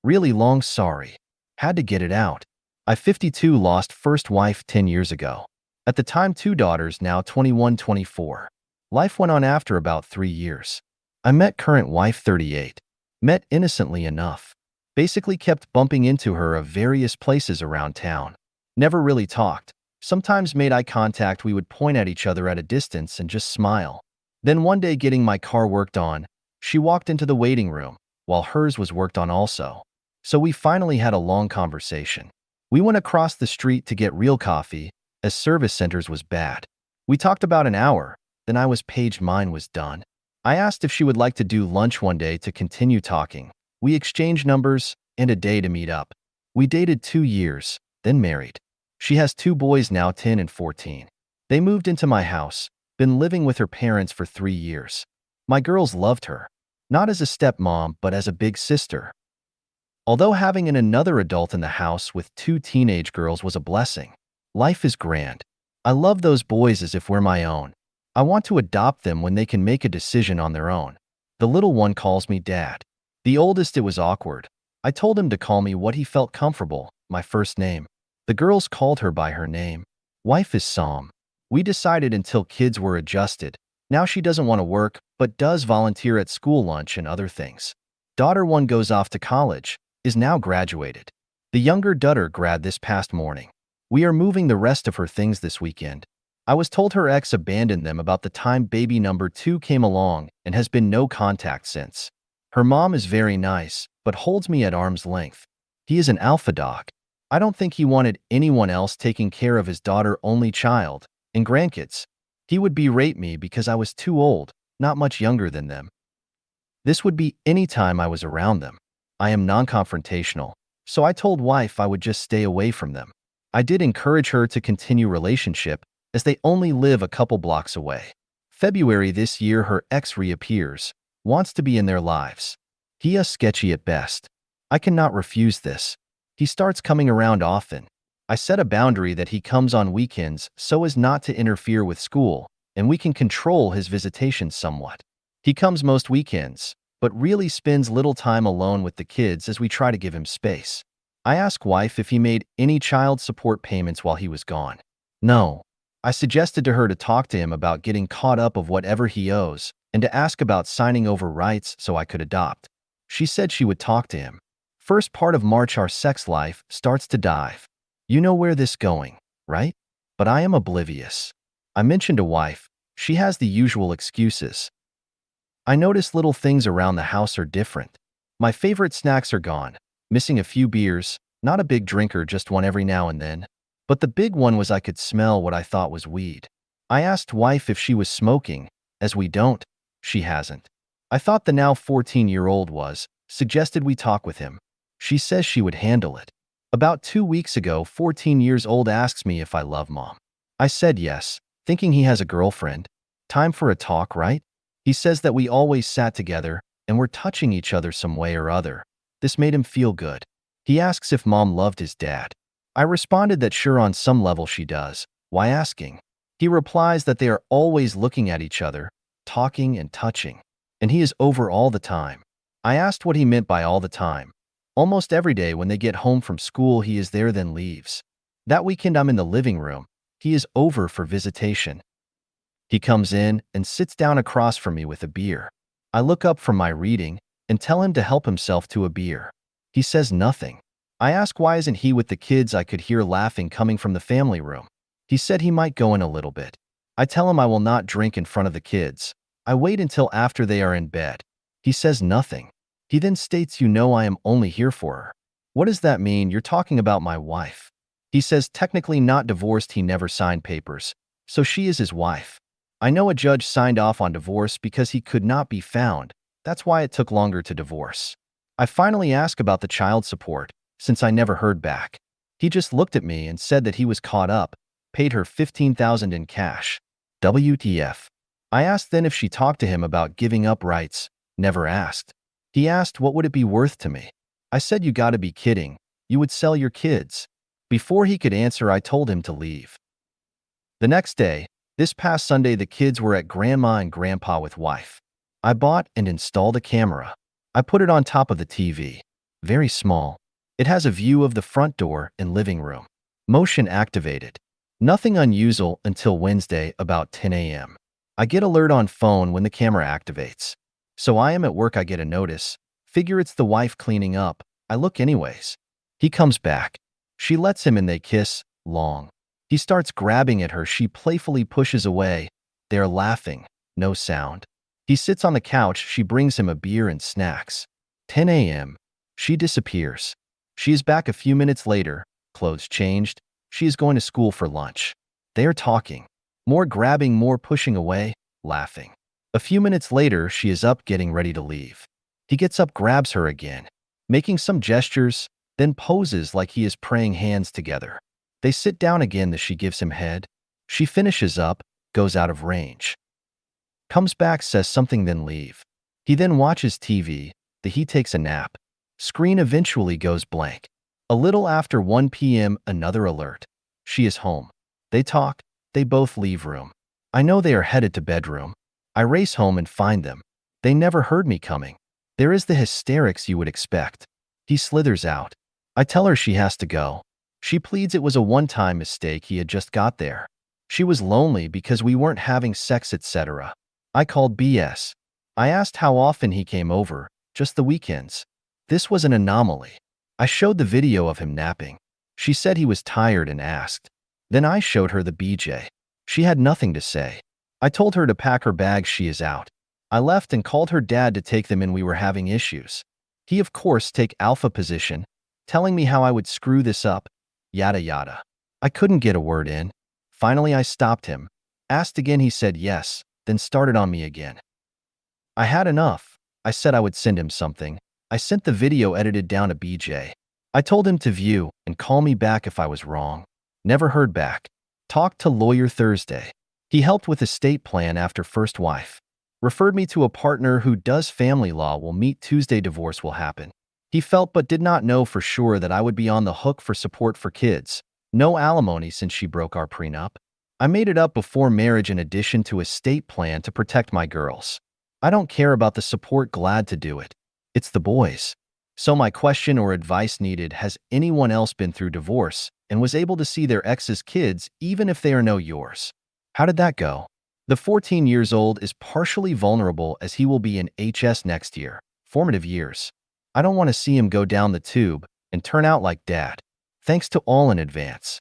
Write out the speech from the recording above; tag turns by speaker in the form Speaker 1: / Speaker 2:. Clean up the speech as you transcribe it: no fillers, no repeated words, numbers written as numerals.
Speaker 1: Really long sorry. Had to get it out. I 52 lost first wife 10 years ago. At the time 2 daughters, now 21, 24. Life went on after about 3 years. I met current wife 38. Met innocently enough. Basically kept bumping into her of various places around town. Never really talked. Sometimes made eye contact, we would point at each other at a distance and just smile. Then one day getting my car worked on, she walked into the waiting room, while hers was worked on also. So we finally had a long conversation. We went across the street to get real coffee, as service centers was bad. We talked about an hour, then I was paged mine was done. I asked if she would like to do lunch one day to continue talking. We exchanged numbers and a day to meet up. We dated 2 years, then married. She has 2 boys now, 10 and 14. They moved into my house, been living with her parents for 3 years. My girls loved her, not as a stepmom, but as a big sister. Although having another adult in the house with 2 teenage girls was a blessing. Life is grand. I love those boys as if we're my own. I want to adopt them when they can make a decision on their own. The little one calls me dad. The oldest, it was awkward. I told him to call me what he felt comfortable, my first name. The girls called her by her name. Wife is Psalm. We decided until kids were adjusted. Now she doesn't want to work, but does volunteer at school lunch and other things. Daughter 1 goes off to college, is now graduated. The younger daughter grad this past morning. We are moving the rest of her things this weekend. I was told her ex abandoned them about the time baby number 2 came along and has been no contact since. Her mom is very nice, but holds me at arm's length. He is an alpha dog. I don't think he wanted anyone else taking care of his daughter only child and grandkids. He would berate me because I was too old, not much younger than them. This would be any time I was around them. I am non-confrontational, so I told wife I would just stay away from them. I did encourage her to continue relationship, as they only live a couple blocks away. February this year her ex reappears, wants to be in their lives. He is sketchy at best. I cannot refuse this. He starts coming around often. I set a boundary that he comes on weekends so as not to interfere with school, and we can control his visitations somewhat. He comes most weekends, but really spends little time alone with the kids as we try to give him space. I asked wife if he made any child support payments while he was gone. No. I suggested to her to talk to him about getting caught up of whatever he owes and to ask about signing over rights so I could adopt. She said she would talk to him. First part of March our sex life starts to dive. You know where this going, right? But I am oblivious. I mentioned to wife. She has the usual excuses. I notice little things around the house are different. My favorite snacks are gone. Missing a few beers, not a big drinker, just one every now and then. But the big one was I could smell what I thought was weed. I asked wife if she was smoking, as we don't. She hasn't. I thought the now 14-year-old was, suggested we talk with him. She says she would handle it. About 2 weeks ago, 14 years old asks me if I love mom. I said yes, thinking he has a girlfriend. Time for a talk, right? He says that we always sat together and were touching each other some way or other. This made him feel good. He asks if mom loved his dad. I responded that sure, on some level she does. Why asking? He replies that they are always looking at each other, talking and touching, and he is over all the time. I asked what he meant by all the time. Almost every day when they get home from school he is there, then leaves. That weekend I'm in the living room. He is over for visitation. He comes in and sits down across from me with a beer. I look up from my reading and tell him to help himself to a beer. He says nothing. I ask why isn't he with the kids. I could hear laughing coming from the family room. He said he might go in a little bit. I tell him I will not drink in front of the kids. I wait until after they are in bed. He says nothing. He then states, you know I am only here for her. What does that mean? You're talking about my wife. He says technically not divorced, he never signed papers, so she is his wife. I know a judge signed off on divorce because he could not be found. That's why it took longer to divorce. I finally asked about the child support, since I never heard back. He just looked at me and said that he was caught up, paid her $15,000 in cash. WTF. I asked then if she talked to him about giving up rights. Never asked. He asked what would it be worth to me. I said you gotta be kidding. You would sell your kids. Before he could answer I told him to leave. The next day, this past Sunday, the kids were at grandma and grandpa with wife. I bought and installed a camera. I put it on top of the TV. Very small. It has a view of the front door and living room. Motion activated. Nothing unusual until Wednesday about 10 a.m. I get alert on phone when the camera activates. So I am at work, I get a notice. Figure it's the wife cleaning up. I look anyways. He comes back. She lets him and they kiss, long. He starts grabbing at her. She playfully pushes away. They're laughing. No sound. He sits on the couch. She brings him a beer and snacks. 10 a.m. She disappears. She is back a few minutes later, clothes changed. She is going to school for lunch. They are talking. More grabbing, more pushing away, laughing. A few minutes later, she is up getting ready to leave. He gets up, grabs her again, making some gestures, then poses like he is praying, hands together. They sit down again. She gives him head. She finishes up, goes out of range. Comes back, says something, then leave. He then watches TV. He takes a nap. Screen eventually goes blank. A little after 1 p.m., another alert. She is home. They talk. They both leave room. I know they are headed to bedroom. I race home and find them. They never heard me coming. There is the hysterics you would expect. He slithers out. I tell her she has to go. She pleads it was a one-time mistake, he had just got there. She was lonely because we weren't having sex, etc. I called BS. I asked how often he came over. Just the weekends. This was an anomaly. I showed the video of him napping. She said he was tired and asked. Then I showed her the BJ. She had nothing to say. I told her to pack her bags, she is out. I left and called her dad to take them in, we were having issues. He of course take alpha position, telling me how I would screw this up, yada yada. I couldn't get a word in. Finally I stopped him. Asked again, he said yes, then started on me again. I had enough. I said I would send him something. I sent the video edited down to BJ. I told him to view and call me back if I was wrong. Never heard back. Talked to lawyer Thursday. He helped with estate plan after first wife. Referred me to a partner who does family law. Will meet Tuesday, divorce will happen. He felt but did not know for sure that I would be on the hook for support for kids. No alimony since she broke our prenup. I made it up before marriage in addition to estate plan to protect my girls. I don't care about the support, glad to do it. It's the boys. So my question or advice needed, has anyone else been through divorce and was able to see their ex's kids even if they are no yours? How did that go? The 14 years old is partially vulnerable as he will be in HS next year, formative years. I don't want to see him go down the tube and turn out like dad. Thanks to all in advance.